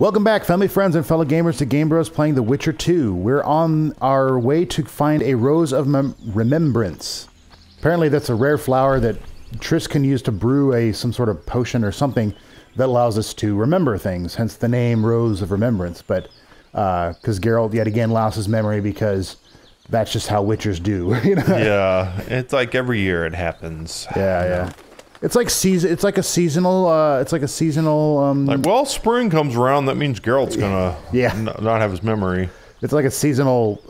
Welcome back, family, friends, and fellow gamers to Game Bros playing The Witcher 2. We're on our way to find a Rose of Remembrance. Apparently that's a rare flower that Triss can use to brew some sort of potion or something that allows us to remember things, hence the name Rose of Remembrance. But because Geralt yet again lost his memory because that's just how Witchers do. You know? Yeah, it's like every year it happens. Yeah. It's like a seasonal. Like, well, spring comes around. That means Geralt's gonna not have his memory. It's like a seasonal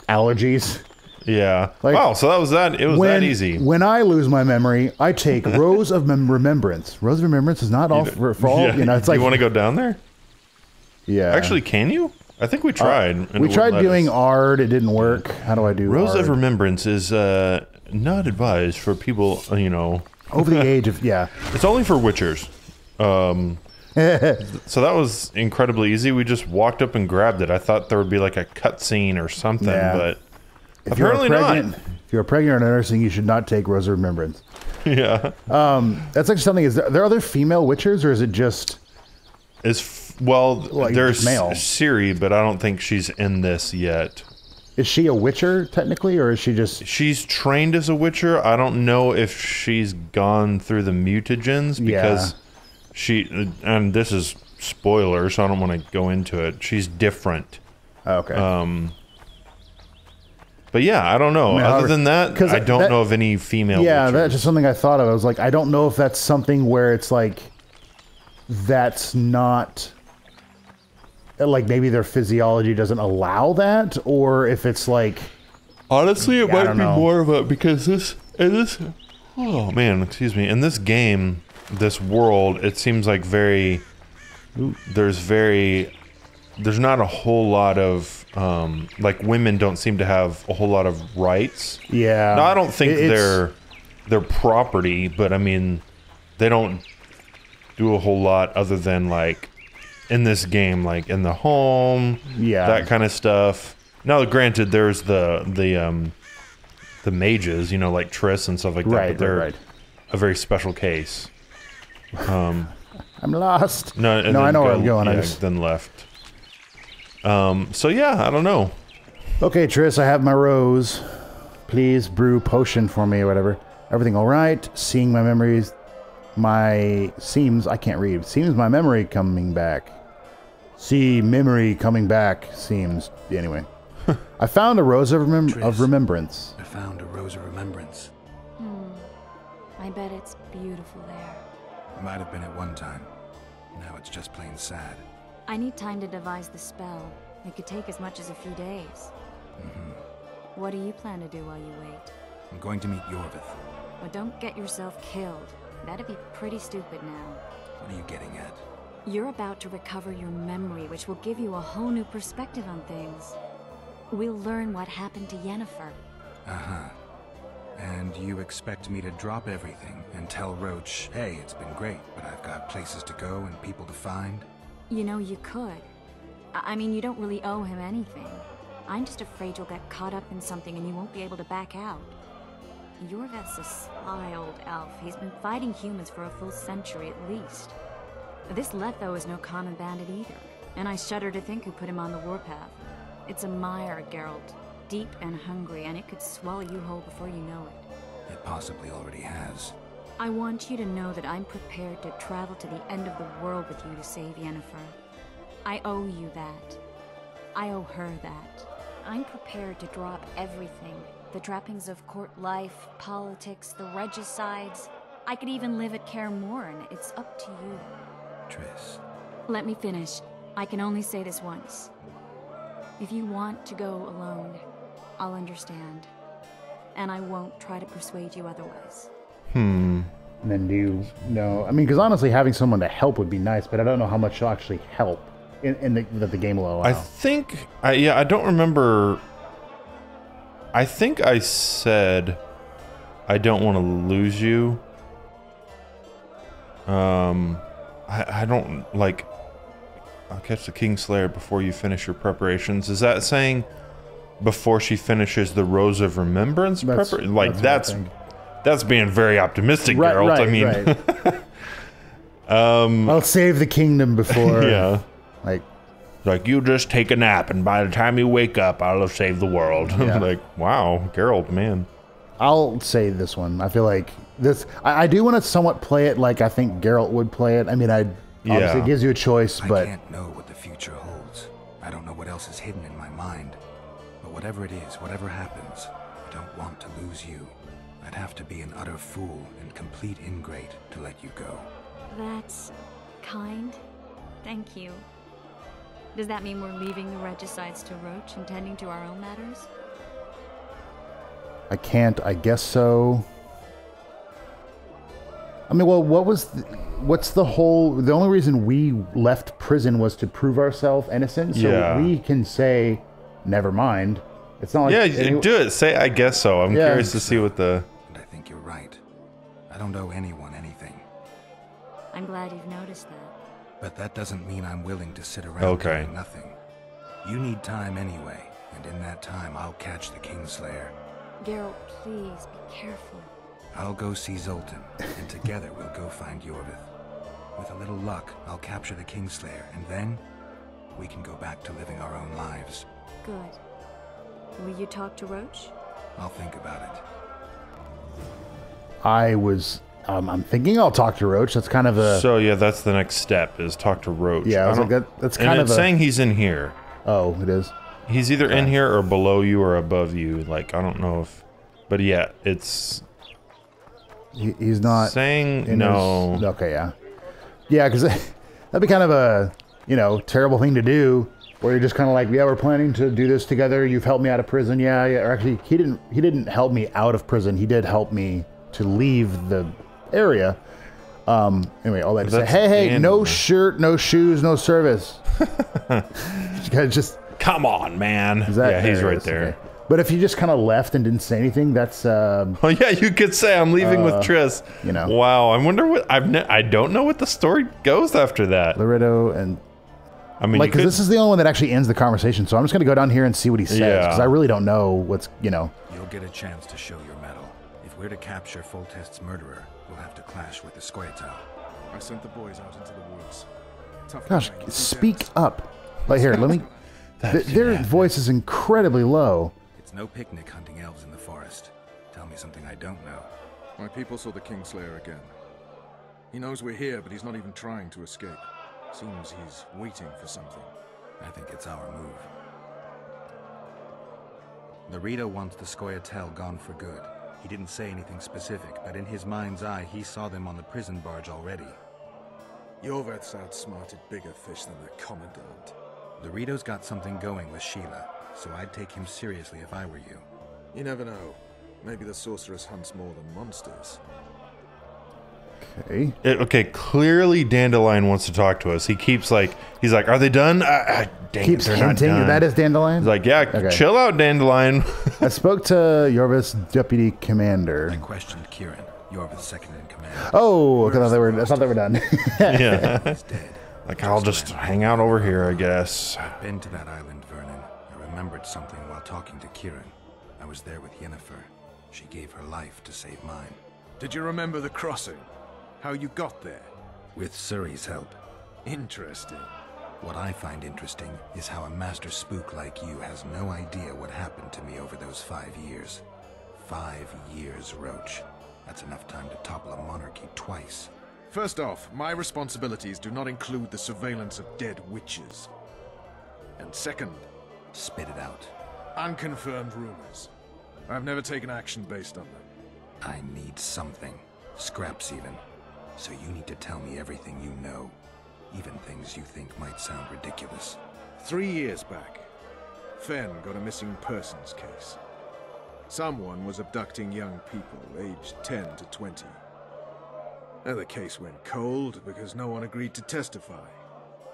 allergies. Yeah. Like, wow. So that was that. It was that easy. When I lose my memory, I take Rose of Remembrance. Rose of Remembrance is not all for all. Yeah. You know, it's like. You want to go down there? Yeah. Actually, can you? I think we tried. We tried doing Ard. It didn't work. How do I do Rose Ard? of Remembrance is not advised for people, you know. Over the age of, yeah. It's only for Witchers. So that was incredibly easy. We just walked up and grabbed it. I thought there would be like a cutscene or something, but apparently not. If you're pregnant or nursing, you should not take Rose of Remembrance. Yeah. That's actually something. Is there other female Witchers, or is it just... Well, like there's male? Ciri, but I don't think she's in this yet. Is she a Witcher, technically, or is she just... She's trained as a Witcher. I don't know if she's gone through the mutagens, because she... And this is spoiler, so I don't want to go into it. She's different. Okay. But yeah, I don't know. I mean, other than that, I don't know of any female Witchers. That's just something I thought of. I was like, I don't know if that's something where it's like... That's not... Like, maybe their physiology doesn't allow that, or if it's like... Honestly, it might be more of a... Because oh, man, excuse me. In this game, this world, it seems like very... There's not a whole lot of... like, women don't seem to have a whole lot of rights. Yeah. Now, I don't think they're property, but, I mean, they don't do a whole lot other than, like... in this game, like in the home, that kind of stuff. Now, granted, there's the mages, you know, like Triss and stuff like that, but they're a very special case. I'm lost. No, I know where I'm going. Yeah, then left. So yeah, I don't know. Okay, Triss, I have my rose. Please brew potion for me or whatever. Everything all right? Seeing my memories. I can't read. Seems my memory coming back. See memory coming back. Seems. Anyway. I found a Rose of Remembrance. I found a Rose of Remembrance. I bet it's beautiful there. It might have been at one time. Now it's just plain sad. I need time to devise the spell. It could take as much as a few days. What do you plan to do while you wait? I'm going to meet Yorvith. But don't get yourself killed. That'd be pretty stupid now. What are you getting at? You're about to recover your memory, which will give you a whole new perspective on things. We'll learn what happened to Yennefer. Uh-huh. And you expect me to drop everything and tell Roach, hey, it's been great, but I've got places to go and people to find? You know, you could. I mean, you don't really owe him anything. I'm just afraid you'll get caught up in something and you won't be able to back out. Yorvith's a sly old elf. He's been fighting humans for a full century at least. This Letho is no common bandit either, and I shudder to think who put him on the warpath. It's a mire, Geralt. Deep and hungry, and it could swallow you whole before you know it. It possibly already has. I want you to know that I'm prepared to travel to the end of the world with you to save Yennefer. I owe you that. I owe her that. I'm prepared to drop everything. The trappings of court life, politics, the regicides. I could even live at Kaer Morhen. It's up to you. Triss. Let me finish. I can only say this once. If you want to go alone, I'll understand. And I won't try to persuade you otherwise. And then do you know... I mean, because honestly, having someone to help would be nice, but I don't know how much she'll actually help in the game will allow. I think... I don't remember... I think I said I don't want to lose you. I don't, like, I'll catch the Kingslayer before you finish your preparations. Is that saying before she finishes the Rose of Remembrance? Like, that's, That's being very optimistic, Geralt. I mean, I'll save the kingdom before. Yeah. Like you just take a nap, and by the time you wake up, I'll have saved the world. Yeah. Like, wow, Geralt, man. I'll say this one. I feel like this. I do want to somewhat play it like I think Geralt would play it. I mean, obviously it gives you a choice, but I can't know what the future holds. I don't know what else is hidden in my mind. But whatever it is, whatever happens, I don't want to lose you. I'd have to be an utter fool and complete ingrate to let you go. That's kind. Thank you. Does that mean we're leaving the regicides to Roach and tending to our own matters? I can't. I guess so. I mean, well, what's the only reason we left prison was to prove ourselves innocent, so we can say, never mind. It's not like... Yeah, do it. Say, I guess so. I'm curious to see what the... And I think you're right. I don't owe anyone anything. I'm glad you've noticed that. But that doesn't mean I'm willing to sit around doing nothing. You need time anyway, and in that time, I'll catch the Kingslayer. Geralt, please, be careful. I'll go see Zoltan, and together we'll go find Yorvith. With a little luck, I'll capture the Kingslayer, and then we can go back to living our own lives. Good. Will you talk to Roach? I'll think about it. I'm thinking I'll talk to Roach. That's kind of a... So, yeah, that's the next step, is talk to Roach. Yeah, I was like, that's kind of it's saying he's in here. Oh, it is? He's either in here or below you or above you. Like, I don't know if... But yeah, it's... He's not... Saying no. Okay, yeah. Yeah, because that'd be kind of a, terrible thing to do, where you're just kind of like, yeah, we're planning to do this together. You've helped me out of prison. Yeah. Or actually, he didn't help me out of prison. He did help me to leave the area. Anyway, all that to say, hey, no shirt, no shoes, no service. Just come on, man. Yeah, he's right there. Okay. But if you just kind of left and didn't say anything, that's... oh, yeah, you could say, I'm leaving with Triss. Wow, I wonder what... I don't know what the story goes after that. Loretto and... I mean, because this is the only one that actually ends the conversation, so I'm just going to go down here and see what he says, because I really don't know what's, You'll get a chance to show your mettle. If we're to capture Foltest's murderer, we'll have to clash with the Scoia'tael. I sent the boys out into the woods. Gosh, speak up. Like, here, let me... Their voice is incredibly low. It's no picnic hunting elves in the forest. Tell me something I don't know. My people saw the Kingslayer again. He knows we're here, but he's not even trying to escape. Seems he's waiting for something. I think it's our move. Loretto wants the Scoia'tael gone for good. He didn't say anything specific, but in his mind's eye, he saw them on the prison barge already. Yorveth's outsmarted bigger fish than the Commandant. Loretto's got something going with Sheila, so I'd take him seriously if I were you. You never know. Maybe the sorceress hunts more than monsters. Okay. Okay, clearly Dandelion wants to talk to us. He keeps he's like, are they done? Keeps hinting that is Dandelion? He's like, yeah, chill out, Dandelion. I spoke to Yorvith's deputy commander. I questioned Kieran, Yorvith's second in command. Oh, I thought they were done. Yeah. He's dead. Like, I'll just hang out over here, I guess. I've been to that island, Vernon. I remembered something while talking to Kieran. I was there with Yennefer. She gave her life to save mine. Did you remember the crossing? How you got there? With Suri's help. Interesting. What I find interesting is how a master spook like you has no idea what happened to me over those 5 years. 5 years, Roach. That's enough time to topple a monarchy twice. First off, my responsibilities do not include the surveillance of dead witches. And second... Spit it out. Unconfirmed rumors. I've never taken action based on them. I need something. Scraps even. So you need to tell me everything you know. Even things you think might sound ridiculous. 3 years back, Fen got a missing persons case. Someone was abducting young people, aged 10 to 20. And the case went cold because no one agreed to testify.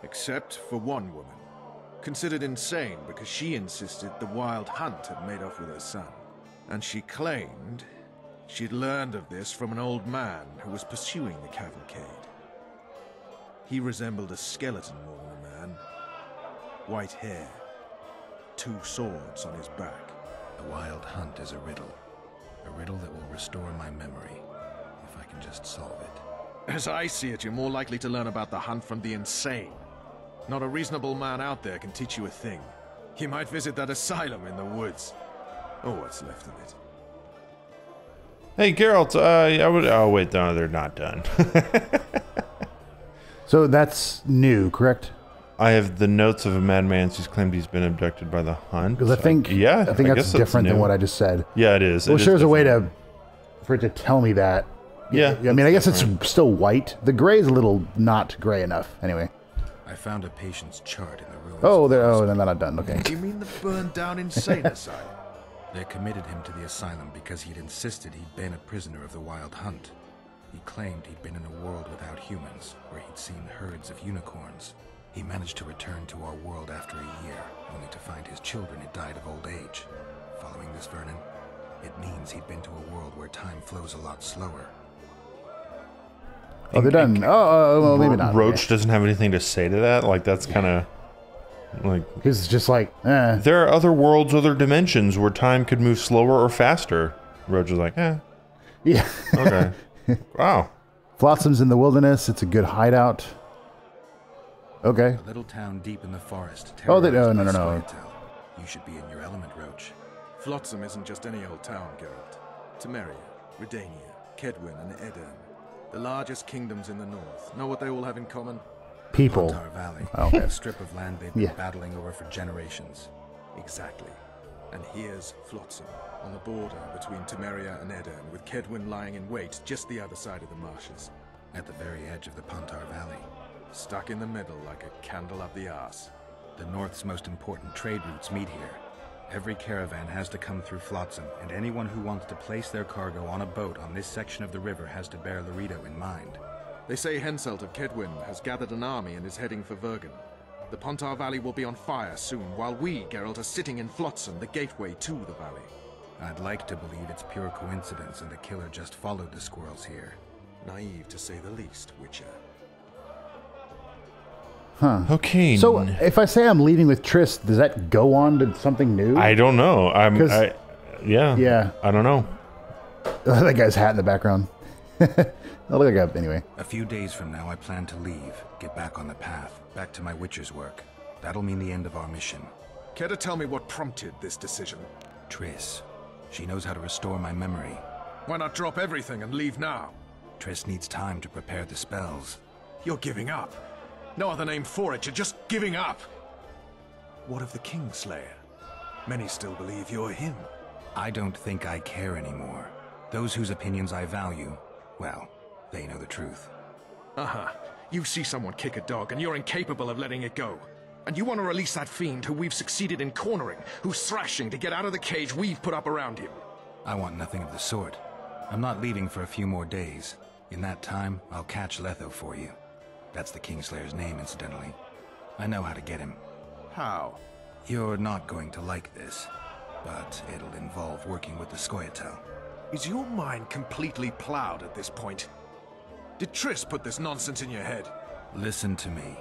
Except for one woman. Considered insane because she insisted the Wild Hunt had made off with her son. And she claimed she'd learned of this from an old man who was pursuing the cavalcade. He resembled a skeleton more than a man. White hair. 2 swords on his back. The Wild Hunt is a riddle. A riddle that will restore my memory. If I can just solve it. As I see it, you're more likely to learn about the hunt from the insane. Not a reasonable man out there can teach you a thing. You might visit that asylum in the woods. Or what's left of it. Hey, Geralt, oh, wait, no, they're not done. So that's new, correct? I have the notes of a madman who's claimed he's been abducted by the hunt. Because I think that's different than what I just said. Yeah, it is. Well, sure, there's a way for it to tell me that. Yeah. I mean, I guess it's still white. The gray is a little not gray enough. Anyway. I found a patient's chart in the ruins. Oh, then they're not done. Okay. You mean the burned down insane asylum? They committed him to the asylum because he'd insisted he'd been a prisoner of the Wild Hunt. He claimed he'd been in a world without humans, where he'd seen herds of unicorns. He managed to return to our world after a year, only to find his children had died of old age. Following this, Vernon, it means he'd been to a world where time flows a lot slower. Oh, they're done. Well, maybe not. Roach doesn't have anything to say to that? Like, that's kind of... like... He's just like, eh. There are other worlds, other dimensions where time could move slower or faster. Roach is like, eh. Yeah. Okay. Wow. Flotsam's in the wilderness. It's a good hideout. Okay. A little town deep in the forest. No. Scoia'tael. You should be in your element, Roach. Flotsam isn't just any old town, Geralt. Temeria, Redania, Kedwin, and Edirn. The largest kingdoms in the north. Know what they all have in common? People. Pontar Valley. Okay. A strip of land they've been battling over for generations. Exactly. And here's Flotsam, on the border between Temeria and Edirn, with Kedwin lying in wait just the other side of the marshes. At the very edge of the Pontar Valley. Stuck in the middle like a candle up the arse. The north's most important trade routes meet here. Every caravan has to come through Flotsam, and anyone who wants to place their cargo on a boat on this section of the river has to bear Loreto in mind. They say Henselt of Kedwin has gathered an army and is heading for Vergen. The Pontar Valley will be on fire soon, while we, Geralt, are sitting in Flotsam, the gateway to the valley. I'd like to believe it's pure coincidence and the killer just followed the squirrels here. Naive, to say the least, Witcher. Huh. Okay. So, if I say I'm leaving with Triss, does that go on to something new? I don't know. Yeah. I don't know. That guy's hat in the background. Anyway. A few days from now, I plan to leave, get back on the path, back to my Witcher's work. That'll mean the end of our mission. Care to tell me what prompted this decision? Triss. She knows how to restore my memory. Why not drop everything and leave now? Triss needs time to prepare the spells. You're giving up. No other name for it, you're just giving up. What of the Kingslayer? Many still believe you're him. I don't think I care anymore. Those whose opinions I value, well, they know the truth. You see someone kick a dog and you're incapable of letting it go. And you want to release that fiend who we've succeeded in cornering, who's thrashing to get out of the cage we've put up around him. I want nothing of the sort. I'm not leaving for a few more days. In that time, I'll catch Letho for you. That's the Kingslayer's name, incidentally. I know how to get him. How? You're not going to like this, but it'll involve working with the Scoia'tael. Is your mind completely plowed at this point? Did Triss put this nonsense in your head? Listen to me.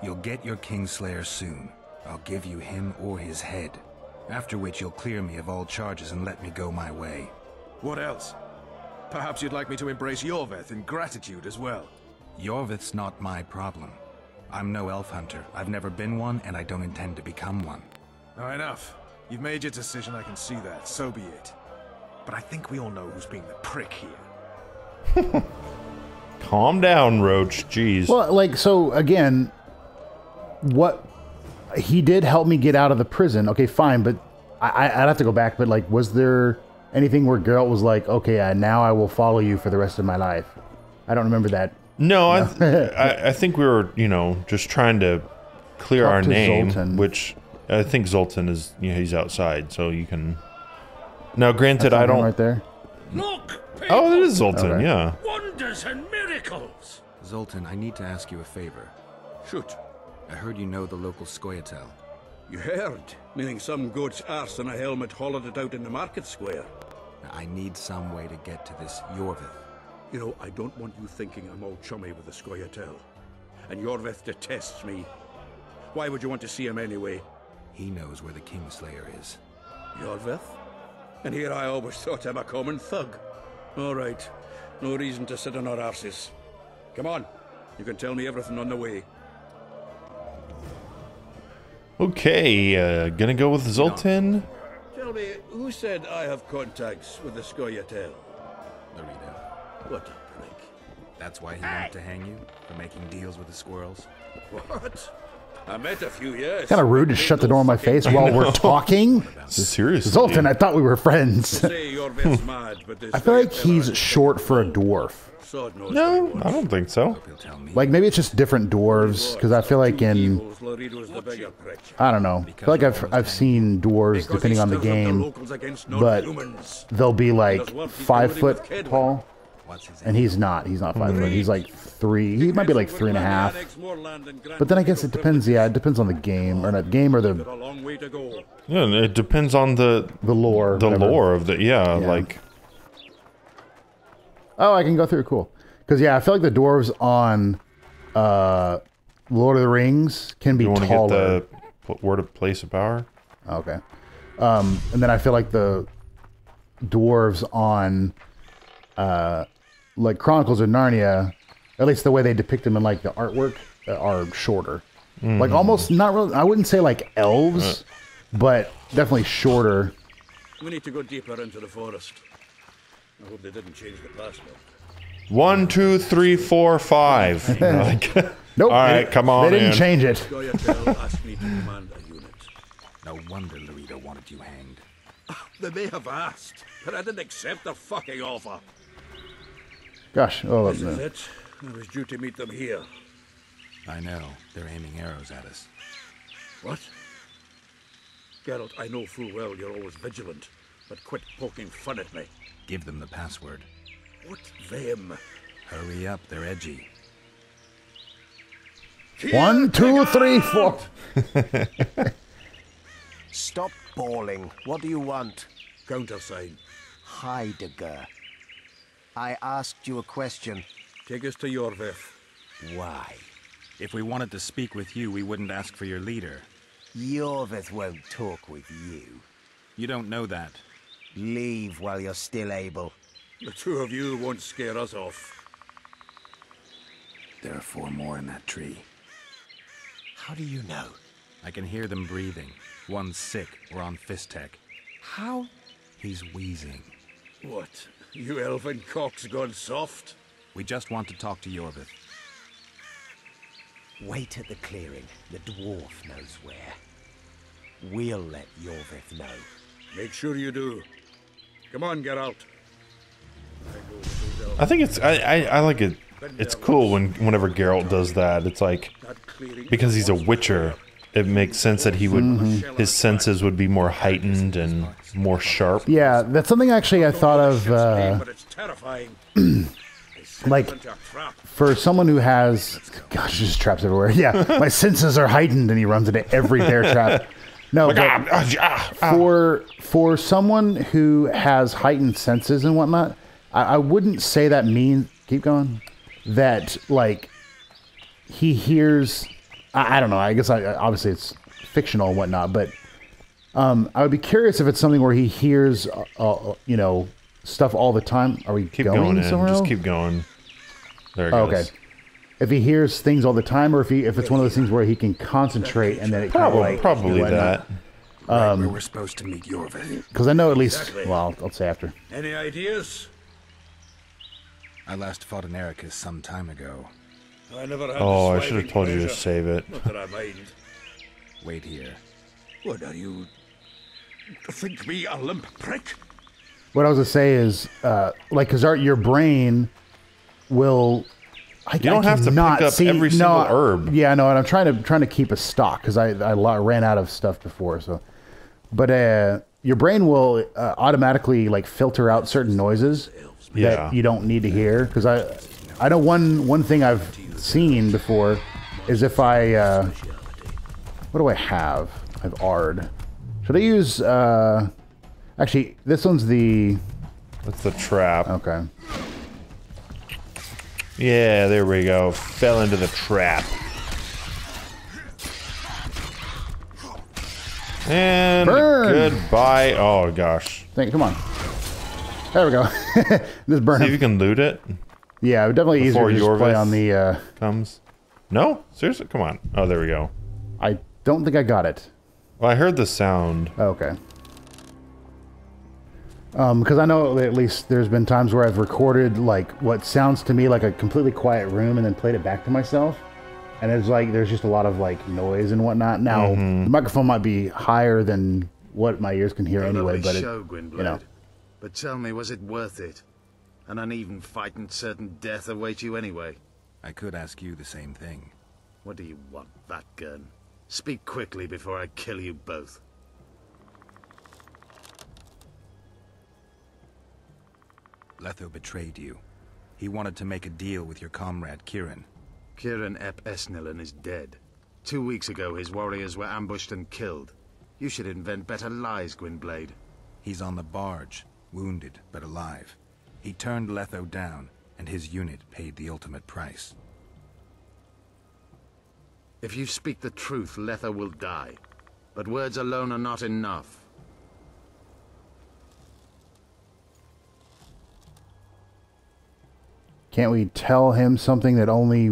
You'll get your Kingslayer soon. I'll give you him or his head. After which you'll clear me of all charges and let me go my way. What else? Perhaps you'd like me to embrace Yorveth in gratitude as well. Yorveth's not my problem. I'm no elf hunter. I've never been one, and I don't intend to become one. Enough. You've made your decision, I can see that. So be it. But I think we all know who's being the prick here. Calm down, Roach. Jeez. Well, so, again, what... He did help me get out of the prison. Okay, fine, but I'd have to go back. But, was there anything where Geralt was like, okay, now I will follow you for the rest of my life? I don't remember that. No, I think we were, just trying to clear our name, Zoltan. which I think Zoltan is, he's outside, so you can... Now, granted, I don't... Right there? Look, Oh, it is Zoltan, Okay. yeah. wonders and miracles. Zoltan, I need to ask you a favor. Shoot. I heard you know the local Scoia'tael. You heard? Meaning some goat's arse in a helmet hollowed it out in the market square. I need some way to get to this Yorveth. You know, I don't want you thinking I'm all chummy with the Scoia'tael. And Yorveth detests me. Why would you want to see him anyway? He knows where the Kingslayer is. Yorveth? And here I always thought him a common thug. All right. No reason to sit on our arses. Come on. You can tell me everything on the way. Okay, gonna go with Zoltan. Tell me, who said I have contacts with the Scoia'tael? Dorito. What a prick. That's why he wanted to hang you? For making deals with the squirrels? What? I met a few years. Kind of rude to shut the door in my face while we're talking. Seriously. Zoltan, I thought we were friends. Say you're best mad, but this I feel like Scoia'tael he's is short for a dwarf. sod knows what No, he I wants. don't think so. He'll tell me. Like, maybe it's just different dwarves, because I feel like in... Evils, Laredo's the bigger prick. I don't know. I feel like I've seen dwarves, Because depending he on the stirs up game, locals against but non-humans. they'll be like Does what he's 5 doing foot with Kedwin. tall, What's his and he's not 5 foot. He's like 3. He might be like 3.5. But then I guess it depends. Yeah, it depends on the game, or not game, or Got the a long way to go. Yeah, and it depends on the lore. whatever. lore of the Yeah. like. Oh, I can go through. Cool. Because yeah, I feel like the dwarves on Lord of the Rings can be You want to taller. get the word of place of power? Okay. And then I feel like the dwarves on like Chronicles of Narnia, at least the way they depict them in like the artwork, are shorter. Like almost not really. I wouldn't say like elves, but definitely shorter. We need to go deeper into the forest. I hope they didn't change the password. 1, 2, 3, 4, 5. Like, Nope. all right, come on They didn't in. change it. Scoia'tael asked me to command a unit. No wonder Laredo wanted you hanged. They may have asked, but I didn't accept the fucking offer. Gosh. Oh, This is no. it. I was due to meet them here. I know. They're aiming arrows at us. What? Geralt, I know full well you're always vigilant, but quit poking fun at me. Give them the password. What them? Hurry up, they're edgy. 1, 2, 3, 4. Stop bawling. What do you want? Countersign. Heidegger. I asked you a question. Take us to Yorvith. Why? If we wanted to speak with you, we wouldn't ask for your leader. Yorvith won't talk with you. You don't know that. Leave while you're still able. The two of you won't scare us off. There are 4 more in that tree. How do you know? I can hear them breathing. One's sick or on Fistek. How? He's wheezing. What? You elfin cocks gone soft? We just want to talk to Yorvith. Wait at the clearing. The dwarf knows where. We'll let Yorvith know. Make sure you do. Come on, Geralt. I think it's I like it. It's cool whenever Geralt does that. It's like because he's a witcher, it makes sense that he would his senses would be more heightened and more sharp. Yeah, that's something actually I thought of. But it's terrifying. Like, for someone who has, gosh, there's traps everywhere. Yeah, my senses are heightened, and he runs into every bear trap. No, but for someone who has heightened senses and whatnot, I wouldn't say that means. Keep going. That like he hears. I don't know. I guess obviously it's fictional and whatnot, but I would be curious if it's something where he hears, you know, stuff all the time. Are we Keep going in. somewhere Just else? keep going. There it Oh, goes. okay. If he hears things all the time, or if it's one of those things where he can concentrate and then it kind of like Probably that. Right where we're supposed to meet Yorvith. Because I know at least. Exactly. Well, I'll say after. Any ideas? I last fought an Ericus some time ago. I never had Oh, the I should have swiving told you to pleasure. save it. Not that I mind. Wait here. What are you? Think me a limp prick? What I was gonna say is, like, because your brain will. You don't have to pick up every single herb. Yeah, no, and I'm trying to keep a stock because I ran out of stuff before. So, but your brain will automatically like filter out certain noises Yeah. that you don't need to hear. Because I know one thing I've seen before is if I what do I have? I have Ard. Should I use actually this one's the That's the trap. okay. Yeah, there we go. Fell into the trap. And Burn! goodbye. Oh gosh. Come on. There we go. Just burn See if you him. can loot it. Yeah, definitely easier to just play on the... comes. No? Seriously? Come on. Oh, there we go. I don't think I got it. Well, I heard the sound. Okay. Because I know at least there's been times where I've recorded like what sounds to me like a completely quiet room and then played it back to myself. And it's like there's just a lot of like noise and whatnot. Now, the microphone might be higher than what my ears can hear anyway, but you know. But tell me, was it worth it? An uneven fight and certain death await you anyway. I could ask you the same thing. What do you want, that gun? Speak quickly before I kill you both. Letho betrayed you. He wanted to make a deal with your comrade, Kieran. Kieran Ep Esnilin is dead. 2 weeks ago, his warriors were ambushed and killed. You should invent better lies, Gwynblade. He's on the barge, wounded but alive. He turned Letho down, and his unit paid the ultimate price. If you speak the truth, Letho will die. But words alone are not enough. Can't we tell him something that only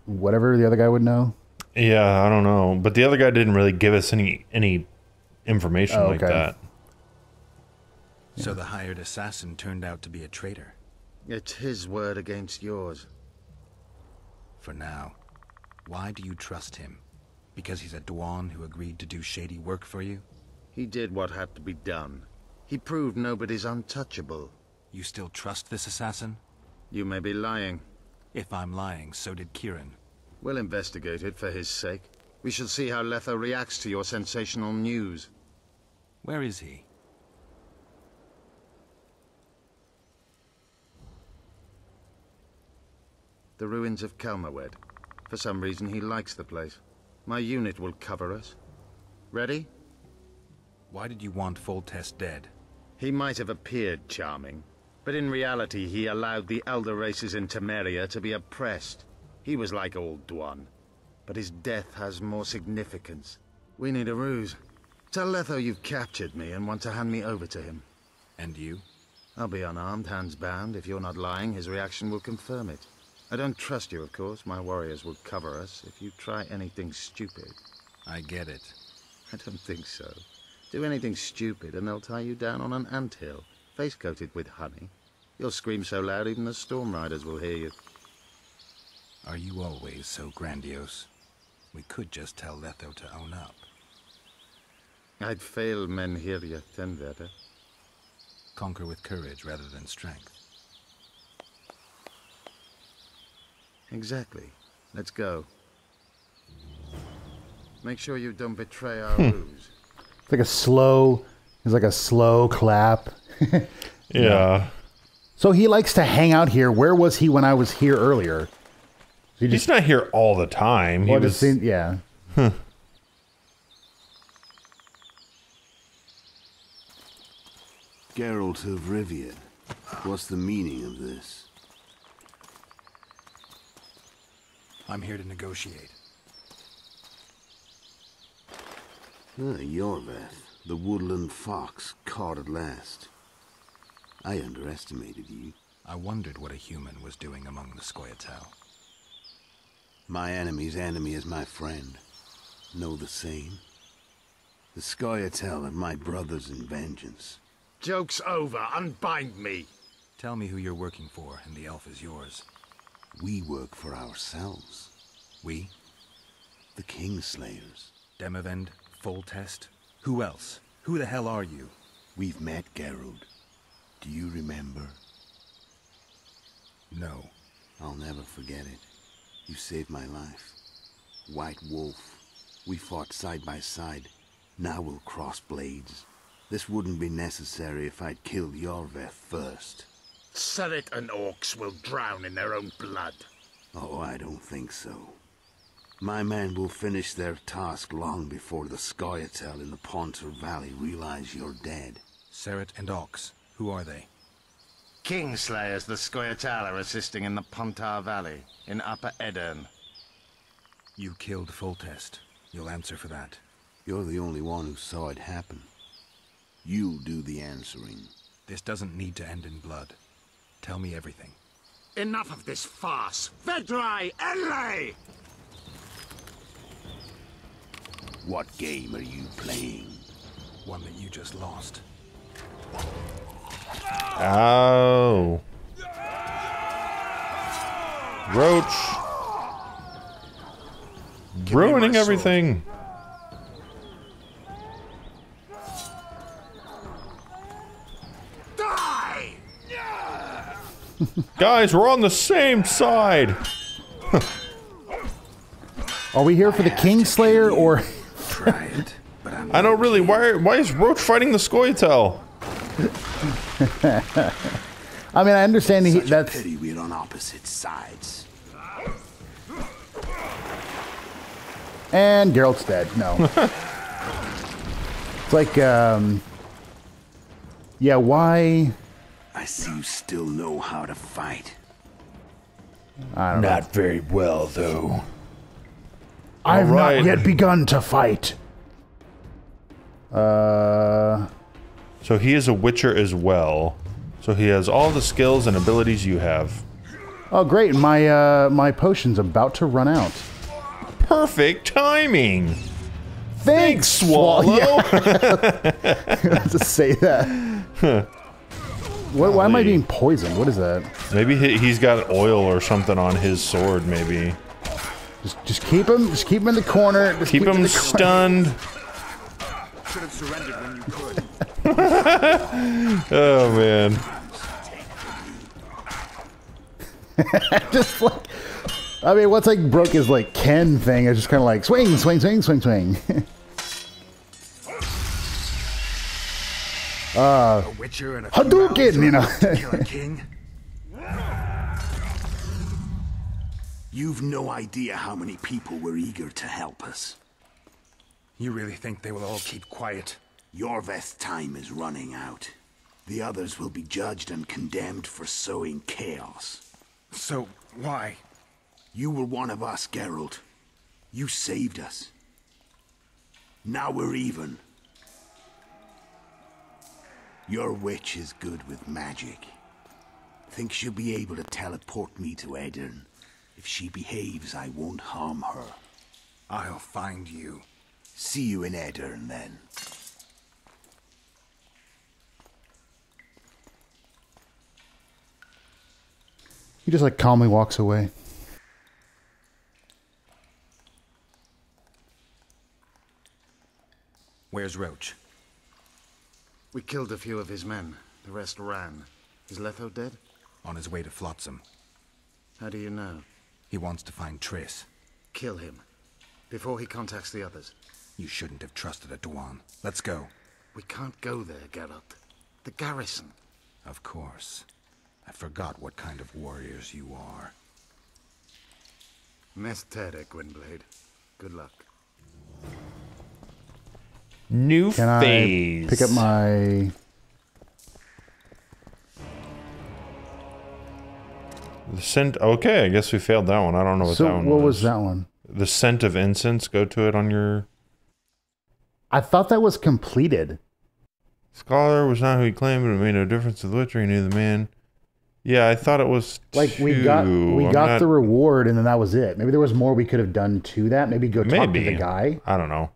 whatever the other guy would know? Yeah, I don't know. But the other guy didn't really give us any information like that. So the hired assassin turned out to be a traitor. It's his word against yours. For now. Why do you trust him? Because he's a Dwan who agreed to do shady work for you? He did what had to be done. He proved nobody's untouchable. You still trust this assassin? You may be lying. If I'm lying, so did Kieran. We'll investigate it for his sake. We shall see how Letho reacts to your sensational news. Where is he? The ruins of Kelmawed. For some reason, he likes the place. My unit will cover us. Ready? Why did you want Foltest dead? He might have appeared charming, but in reality he allowed the elder races in Temeria to be oppressed. He was like old Dwan, but his death has more significance. We need a ruse. Tell Letho you've captured me and want to hand me over to him. And you? I'll be unarmed, hands bound. If you're not lying, his reaction will confirm it. I don't trust you, of course. My warriors will cover us if you try anything stupid. I get it. I don't think so. Do anything stupid and they'll tie you down on an anthill, face-coated with honey. You'll scream so loud even the storm riders will hear you. Are you always so grandiose? We could just tell Letho to own up. I'd fail men here yet, Tenverder. Conquer with courage rather than strength. Exactly. Let's go. Make sure you don't betray our ruse. It's like a slow clap. Yeah. So he likes to hang out here. Where was he when I was here earlier? He's not here all the time. Well, yeah. Geralt of Rivia. What's the meaning of this? I'm here to negotiate. Yorveth, the woodland fox, caught at last. I underestimated you. I wondered what a human was doing among the Scoia'tael. My enemy's enemy is my friend. Know the same? The Scoia'tael are my brothers in vengeance. Joke's over. Unbind me. Tell me who you're working for, and the elf is yours. We work for ourselves. We? The Kingslayers. Demavend? Foltest? Who else? Who the hell are you? We've met, Geralt. Do you remember? No. I'll never forget it. You saved my life. White Wolf. We fought side by side. Now we'll cross blades. This wouldn't be necessary if I'd killed Yorveth first. Surret and orcs will drown in their own blood. Oh, I don't think so. My men will finish their task long before the Scoia'tael in the Pontar Valley realize you're dead. Surret and Ox, who are they? Kingslayers the Scoia'tael are assisting in the Pontar Valley, in Upper Edirn. You killed Foltest. You'll answer for that. You're the only one who saw it happen. You'll do the answering. This doesn't need to end in blood. Tell me everything. Enough of this farce! Vedrai, Elle! What game are you playing? One that you just lost. Oh. Roach. Ruining everything. Die! Guys, we're on the same side. Are we here for the Kingslayer or? Try it, but I don't really. Why is Roach fighting the Scoia'tael? I mean, I understand that's. Pity we're on opposite sides. And Geralt's dead. No. It's like, yeah, why? I see you still know how to fight. I don't know. Not very well, though. I've not yet begun to fight. So he is a Witcher as well. So he has all the skills and abilities you have. Oh, great! My potion's about to run out. Perfect timing. Thanks, Swallow. Yeah. To say that. Why am I being poisoned? What is that? Maybe he's got oil or something on his sword. Maybe. Just keep him. Just keep him in the corner. Just keep him stunned. Should have surrendered when you could. Oh man. Just like, I mean, what's like broke his like Ken thing. It's just kind of like swing, swing, swing, swing, swing. A Witcher and a Hadouken, you know. To kill a king. You've no idea how many people were eager to help us. You really think they will all keep quiet? Yorveth's time is running out. The others will be judged and condemned for sowing chaos. So, why? You were one of us, Geralt. You saved us. Now we're even. Your witch is good with magic. Think she'll be able to teleport me to Aedirn. If she behaves, I won't harm her. I'll find you. See you in Aedirn, then. He just like calmly walks away. Where's Roach? We killed a few of his men. The rest ran. Is Letho dead? On his way to Flotsam. How do you know? He wants to find Triss. Kill him. Before he contacts the others. You shouldn't have trusted a Dwan. Let's go. We can't go there, Geralt. The garrison. Of course. I forgot what kind of warriors you are. Mestere, Gwynblade. Good luck. New Can phase. I pick up my... The scent. Okay, I guess we failed that one. I don't know what that one was. So what was that one? The scent of incense. Go to it on your... I thought that was completed. Scholar was not who he claimed, but it made no difference to the Witcher. He knew the man. Yeah, I thought it was like we got the reward, and then that was it. Maybe there was more we could have done to that. Maybe go talk to the guy. I don't know.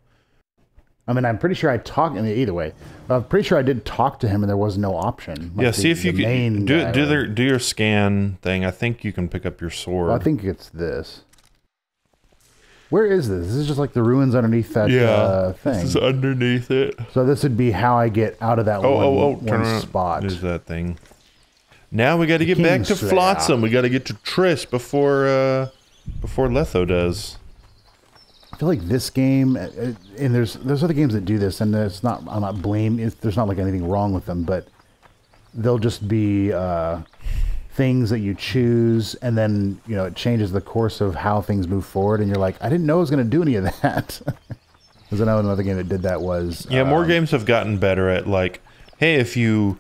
I mean, I'm pretty sure I talked. I mean, either way, I'm pretty sure I did talk to him, and there was no option. Like yeah, see if you can do your scan thing. I think you can pick up your sword. Well, I think it's this. Where is this? This is just like the ruins underneath that thing. This is underneath it. So this would be how I get out of that one spot. There's that thing. Now we got to get back to Flotsam. We got to get to Triss before Letho does. I feel like this game, and there's other games that do this, and it's not. I'm not blaming. There's not like anything wrong with them, but they'll just be things that you choose, and then it changes the course of how things move forward, and you're like, I didn't know I was going to do any of that. Because I know another game that did that was more games have gotten better at like, hey, if you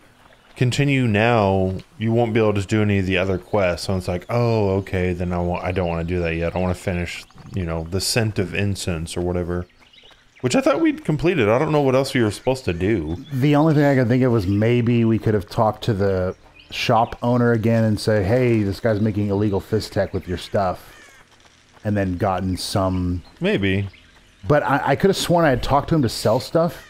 continue now, you won't be able to do any of the other quests. So it's like, oh, okay, then I don't want to do that yet. I want to finish, the scent of incense or whatever. Which I thought we'd completed. I don't know what else we were supposed to do. The only thing I could think of was maybe we could have talked to the shop owner again and say, hey, this guy's making illegal fist tech with your stuff. And then gotten some... Maybe. But I could have sworn I had talked to him to sell stuff.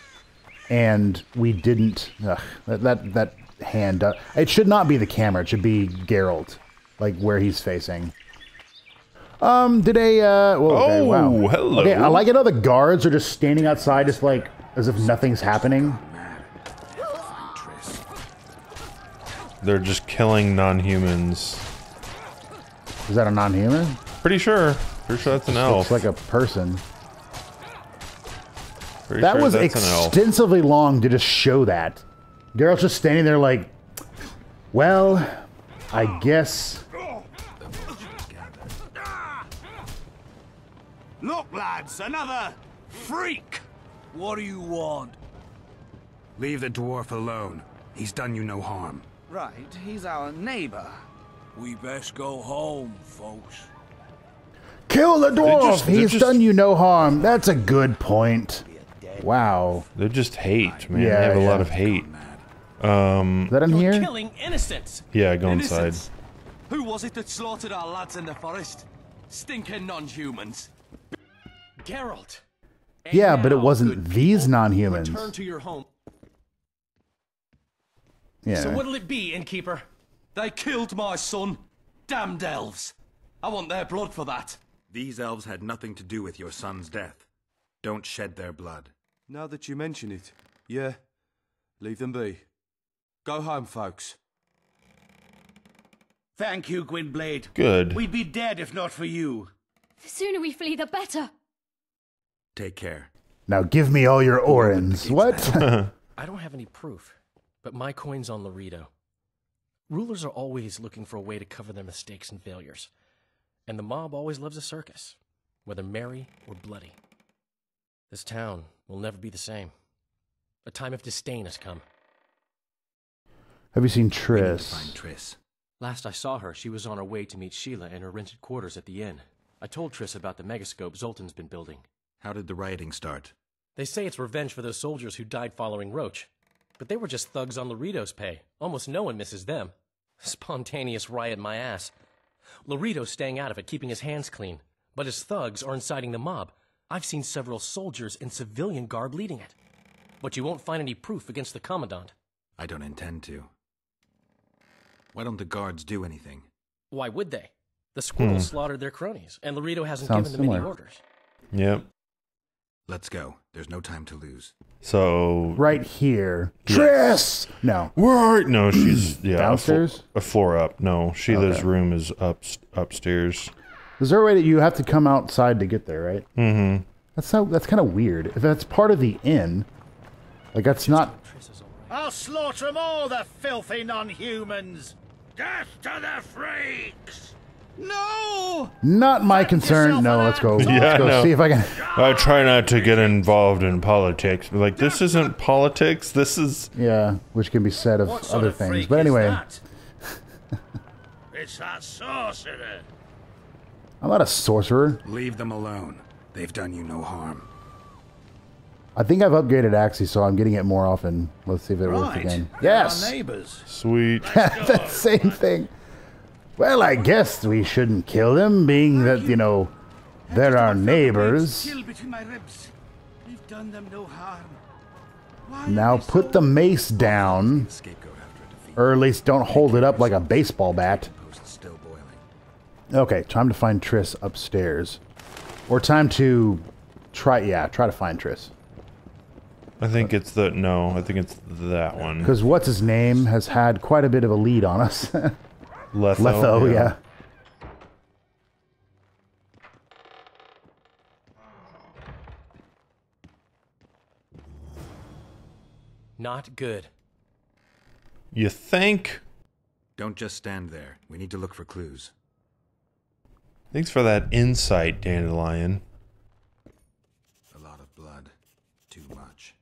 And we didn't... Ugh, that hand... it should not be the camera. It should be Geralt. Like, where he's facing. Did a... whoa, okay, wow. Hello. Okay, I like it how the guards are just standing outside just like... as if nothing's happening. They're just killing non-humans. Is that a non-human? Pretty sure. Pretty sure that's an elf. Looks like a person. Pretty That sure was that's an elf. extensively long to just show that. Geralt's just standing there like, well, I guess. Look, lads, another freak! What do you want? Leave the dwarf alone. He's done you no harm. Right, he's our neighbor. We best go home, folks. Kill the dwarf! He's done you no harm. That's a good point. Wow. They just hate, man. Yeah, they have a yeah. lot of hate. Is that in You're here? killing innocents. Yeah, go inside. Innocents? Who was it that slaughtered our lads in the forest? Stinking non-humans. Geralt. Yeah, but it wasn't these non-humans. Return to your home. Yeah. So what'll it be, innkeeper? They killed my son. Damned elves. I want their blood for that. These elves had nothing to do with your son's death. Don't shed their blood. Now that you mention it, yeah, leave them be. Go home, folks. Thank you, Gwynblade. Good. We'd be dead if not for you. The sooner we flee, the better. Take care. Now give me all your orans. What? I don't have any proof, but my coin's on Loreto. Rulers are always looking for a way to cover their mistakes and failures. And the mob always loves a circus, whether merry or bloody. This town will never be the same. A time of disdain has come. Have you seen We need to Triss? find Triss. Last I saw her, she was on her way to meet Sheila in her rented quarters at the inn. I told Triss about the megascope Zoltan's been building. How did the rioting start? They say it's revenge for those soldiers who died following Roach. But they were just thugs on Loreto's pay. Almost no one misses them. Spontaneous riot my ass. Loreto's staying out of it, keeping his hands clean. But his thugs are inciting the mob. I've seen several soldiers in civilian garb leading it. But you won't find any proof against the Commandant. I don't intend to. Why don't the guards do anything? Why would they? The squirrels slaughtered their cronies, and Loreto hasn't Sounds given them any similar. orders. Yep. Let's go. There's no time to lose. So... Right here. Yes. Triss! No. Where are... No, she's... Yeah, Downstairs? A floor up. No, Sheila's Okay. room is upstairs. Is there a way that you have to come outside to get there, right? Mm-hmm. That's kind of weird. If that's part of the inn, like that's not... I'll slaughter them all, the filthy non-humans! Death to the freaks! No! Not my concern. No, let's go. Yeah, Let's go no. see if I can... I try not to get involved in politics. But like, this isn't politics. This is... Yeah, which can be said of What sort other of things. freak But is anyway, that? It's that sorcerer. I'm not a sorcerer. Leave them alone. They've done you no harm. I think I've upgraded Axie, so I'm getting it more often. Let's see if it works again. Yes! Our neighbors. Sweet. That same thing. Well, I guess we shouldn't kill them, being that, you know, they're our neighbors. Chill between my ribs. We've done them no harm. Why Now are they put so- the mace down, Scapegoat after a defeat. or at least don't hold it up like a baseball bat. Post's still boiling. Okay, time to find Triss upstairs. Or time to try to find Triss. I think it's the... No, I think it's that one. Because what's his name has had quite a bit of a lead on us. Letho. Letho, yeah. Not good. You think? Don't just stand there. We need to look for clues. Thanks for that insight, Dandelion. A lot of blood. Too much.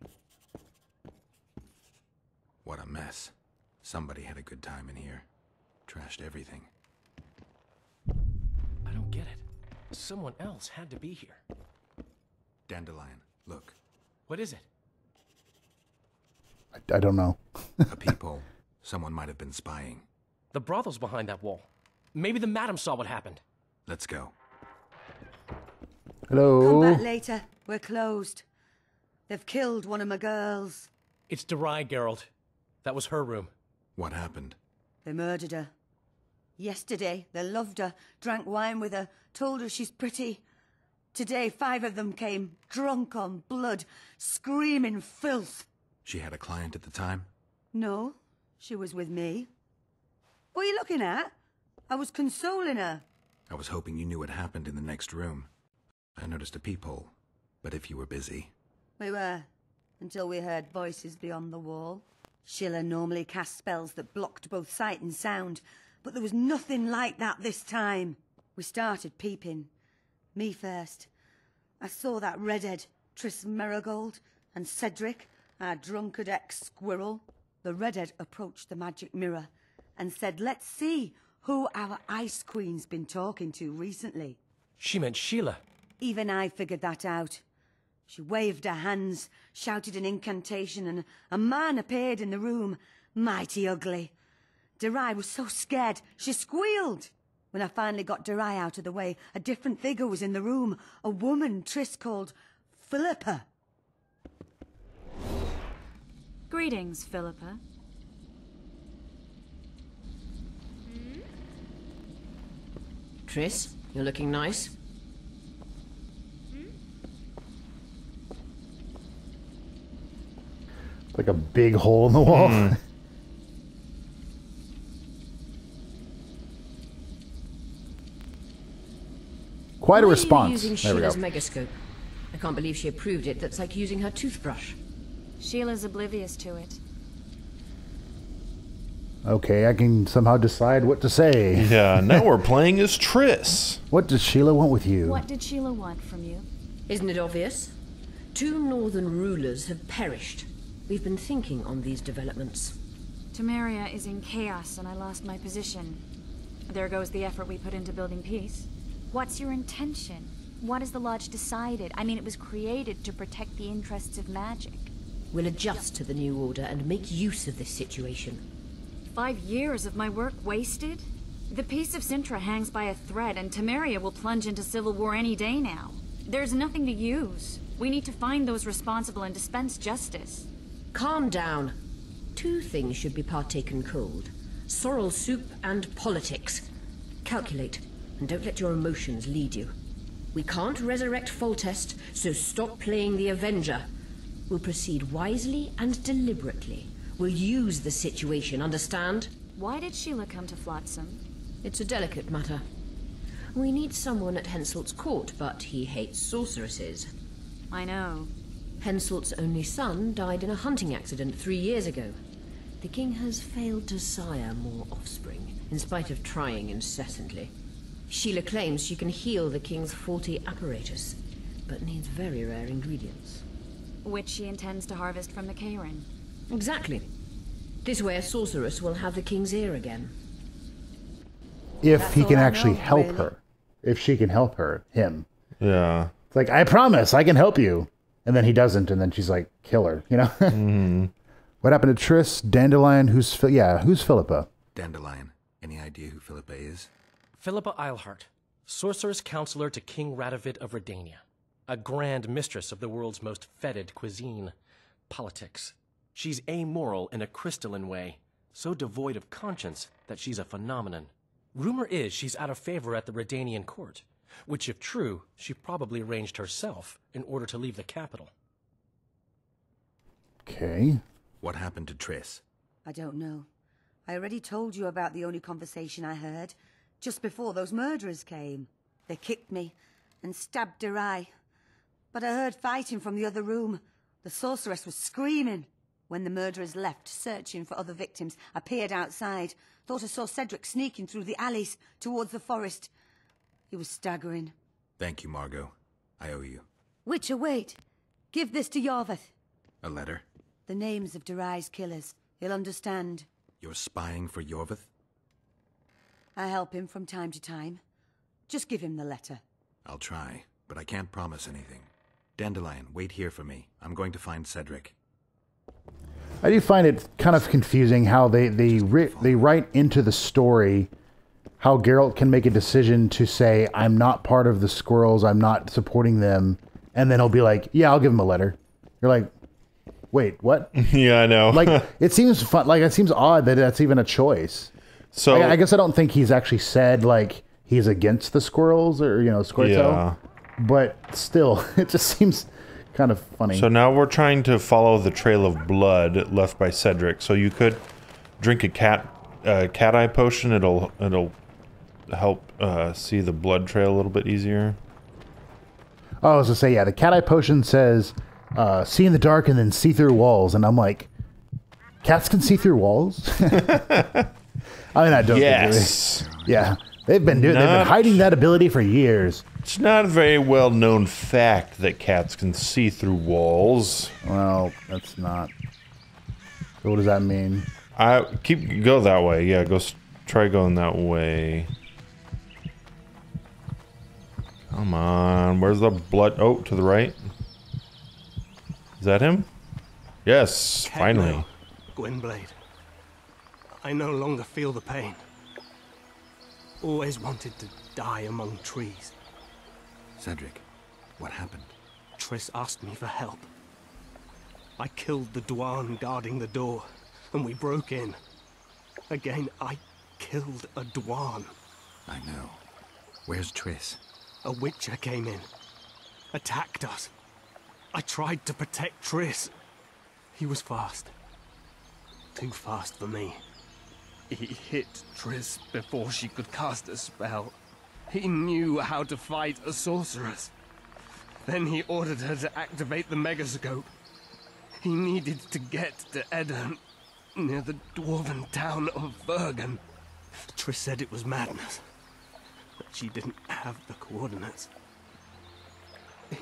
What a mess. Somebody had a good time in here. Trashed everything. I don't get it. Someone else had to be here. Dandelion, look. What is it? I don't know. A peephole. Someone might have been spying. The brothel's behind that wall. Maybe the madam saw what happened. Let's go. Hello? Come back later. We're closed. They've killed one of my girls. It's Derai, Geralt. That was her room. What happened? They murdered her. Yesterday, they loved her, drank wine with her, told her she's pretty. Today, 5 of them came, drunk on blood, screaming filth. She had a client at the time? No, she was with me. What are you looking at? I was consoling her. I was hoping you knew what happened in the next room. I noticed a peephole, but if you were busy... We were, until we heard voices beyond the wall. Sheila normally cast spells that blocked both sight and sound, but there was nothing like that this time. We started peeping. Me first. I saw that redhead, Triss Merigold, and Cedric, our drunkard ex-squirrel. The redhead approached the magic mirror and said, let's see who our Ice Queen's been talking to recently. She meant Sheila. Even I figured that out. She waved her hands, shouted an incantation, and a man appeared in the room, mighty ugly. Derai was so scared, she squealed. When I finally got Derai out of the way, a different figure was in the room, a woman Triss called Philippa. Greetings, Philippa. Triss, you're looking nice. Like a big hole in the wall. Quite a response. Using There we go. Sheila's megascope. I can't believe she approved it. That's like using her toothbrush. Sheila's oblivious to it. Okay, I can somehow decide what to say. Yeah, now we're playing as Triss. What does Sheila want with you? What did Sheila want from you? Isn't it obvious? 2 northern rulers have perished. We've been thinking on these developments. Temeria is in chaos and I lost my position. There goes the effort we put into building peace. What's your intention? What has the Lodge decided? I mean, it was created to protect the interests of magic. We'll adjust to the new order and make use of this situation. 5 years of my work wasted? The peace of Sintra hangs by a thread and Temeria will plunge into civil war any day now. There's nothing to use. We need to find those responsible and dispense justice. Calm down. 2 things should be partaken cold. Sorrel soup and politics. Calculate, and don't let your emotions lead you. We can't resurrect Foltest, so stop playing the Avenger. We'll proceed wisely and deliberately. We'll use the situation, understand? Why did Sheila come to Flotsam? It's a delicate matter. We need someone at Henselt's court, but he hates sorceresses. I know. Henselt's only son died in a hunting accident 3 years ago. The king has failed to sire more offspring, in spite of trying incessantly. Sheila claims she can heal the king's faulty apparatus, but needs very rare ingredients. Which she intends to harvest from the Cairn. Exactly. This way a sorceress will have the king's ear again. If That's he all can I actually know, help really. her. If she can help her, him. Yeah. It's like, I promise, I can help you. And then he doesn't, and then she's like, kill her, you know? What happened to Triss? Dandelion, who's Philippa? Dandelion. Any idea who Philippa is? Philippa Eilhart, sorceress counselor to King Radovid of Redania. A grand mistress of the world's most fetid cuisine, politics. She's amoral in a crystalline way, so devoid of conscience that she's a phenomenon. Rumor is she's out of favor at the Redanian court, which if true, she probably arranged herself in order to leave the capital. Okay. What happened to Triss? I don't know. I already told you about the only conversation I heard, just before those murderers came. They kicked me and stabbed Derai. But I heard fighting from the other room. The sorceress was screaming. When the murderers left, searching for other victims, I peered outside. Thought I saw Cedric sneaking through the alleys towards the forest. He was staggering. Thank you, Margot. I owe you. Witcher, wait. Give this to Yorveth. A letter? The names of Derai's killers. He'll understand. You're spying for Yorveth? I help him from time to time. Just give him the letter. I'll try, but I can't promise anything. Dandelion, wait here for me. I'm going to find Cedric. I do find it kind of confusing how they write into the story how Geralt can make a decision to say, I'm not part of the squirrels, I'm not supporting them, and then he'll be like, yeah, I'll give him a letter. You're like, wait, what? Yeah, I know. Like, it seems fun. Like, it seems odd that that's even a choice. So I guess I don't think he's actually said, like, he's against the squirrels or, you know, Scoia'tael. Yeah. But still, it just seems kind of funny. So now we're trying to follow the trail of blood left by Cedric. So you could drink a cat eye potion. It'll help see the blood trail a little bit easier. Oh, I was gonna say, yeah, the cat eye potion says see in the dark and then see through walls, and I'm like, cats can see through walls? I mean, I don't. Yes. Think really. Yeah, they've been hiding that ability for years. It's not a very well known fact that cats can see through walls. Well, that's not. So what does that mean? Go that way. Yeah, try going that way. Come on, where's the blood? Oh, to the right. Is that him? Yes, finally. Gwynblade. I no longer feel the pain. Always wanted to die among trees. Cedric, what happened? Triss asked me for help. I killed the Dwarn guarding the door, and we broke in. Again, I killed a Dwarn. I know. Where's Triss? A Witcher came in, attacked us. I tried to protect Triss. He was fast. Too fast for me. He hit Triss before she could cast a spell. He knew how to fight a sorceress. Then he ordered her to activate the megascope. He needed to get to Edirn, near the dwarven town of Vergen. Triss said it was madness, but she didn't have the coordinates.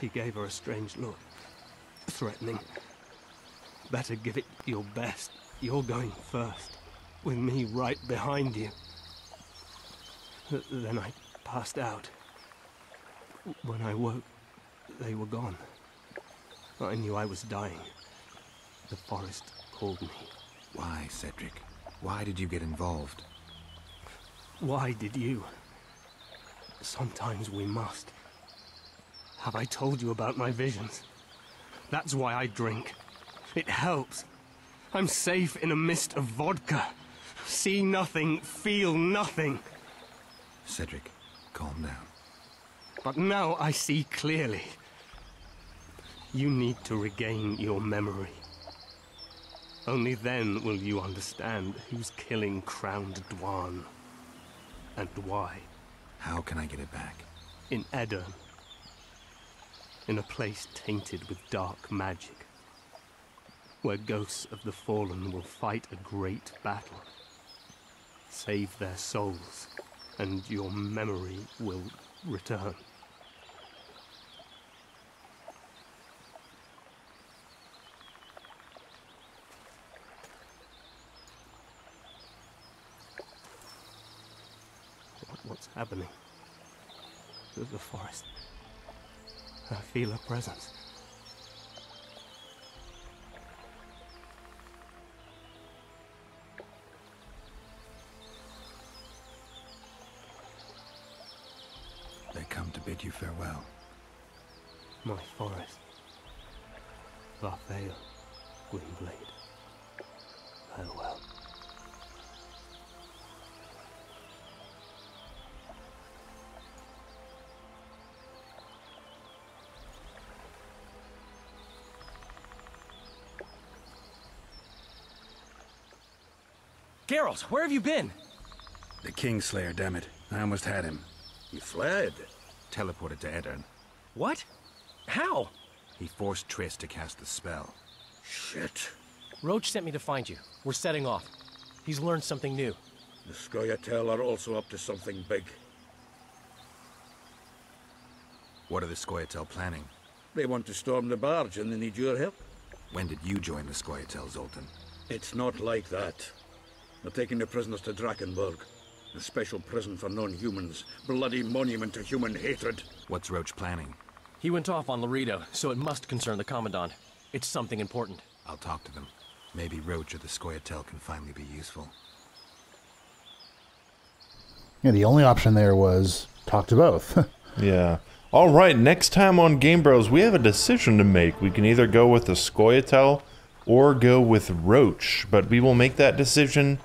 He gave her a strange look, threatening. Better give it your best. You're going first, with me right behind you. Then I passed out. When I woke, they were gone. I knew I was dying. The forest called me. Why, Cedric? Why did you get involved? Why did you? Sometimes we must. Have I told you about my visions? That's why I drink. It helps. I'm safe in a mist of vodka. See nothing, feel nothing. Cedric, calm down. But now I see clearly. You need to regain your memory. Only then will you understand who's killing Crowned Dwarn. And why. How can I get it back? In Edirn. In a place tainted with dark magic. Where ghosts of the fallen will fight a great battle. Save their souls, and your memory will return. What's happening? The forest. I feel a presence. They come to bid you farewell. My forest. Scoia'tael, Gwynblade. Farewell. Geralt, where have you been? The Kingslayer, damn it. I almost had him. He fled. Teleported to Edirn. What? How? He forced Triss to cast the spell. Shit. Roach sent me to find you. We're setting off. He's learned something new. The Scoia'tael are also up to something big. What are the Scoia'tael planning? They want to storm the barge and they need your help. When did you join the Scoia'tael, Zoltan? It's not like that. They're taking the prisoners to Drakenberg. A special prison for non-humans. Bloody monument to human hatred. What's Roach planning? He went off on Laredo, so it must concern the Commandant. It's something important. I'll talk to them. Maybe Roach or the Scoia'tael can finally be useful. Yeah, the only option there was talk to both. Yeah. All right, next time on Game Bros, we have a decision to make. We can either go with the Scoia'tael or go with Roach, but we will make that decision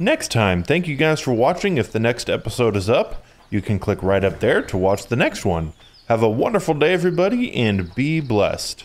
next time. Thank you guys for watching. If the next episode is up, you can click right up there to watch the next one. Have a wonderful day, everybody, and be blessed.